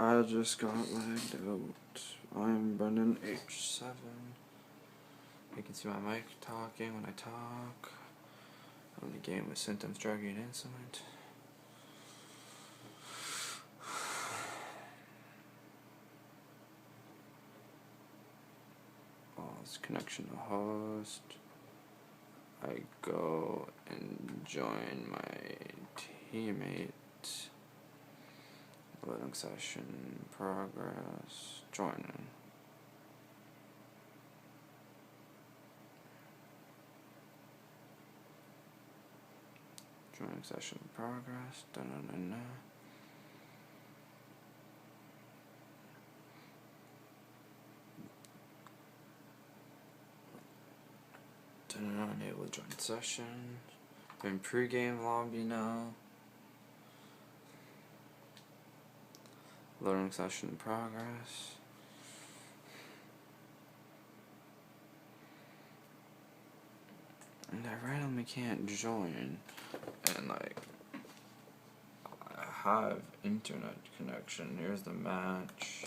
I just got lagged out. I'm Brendan H7. You can see my mic talking when I talk. I'm in the game with Symptoms, Dragging Insolent. Lost connection to host. I go and join my teammate. Loading session, progress, joining. Joining session progress, da-da-da-da. Enable join session. We're in pre-game lobby now. Loading session progress. And I randomly can't join. And like, I have internet connection. Here's the match.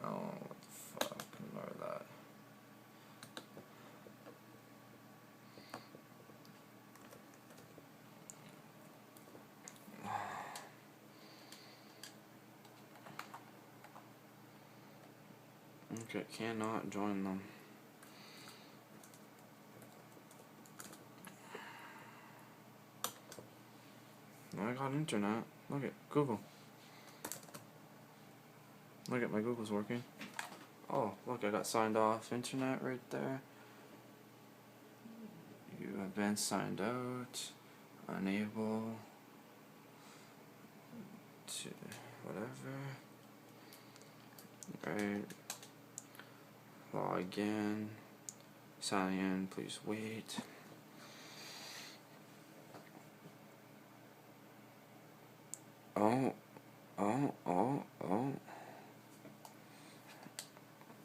Oh, what the fuck? Ignore that. Okay, cannot join them. I got internet. Look at Google. Look at my Google's working. Oh, look, I got signed off internet right there. You have been signed out. Unable to whatever. Right. Log in. Sign in, please wait. Oh.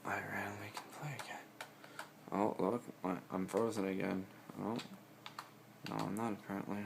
I randomly can play again. Oh, look, I'm frozen again. Oh. No, I'm not apparently.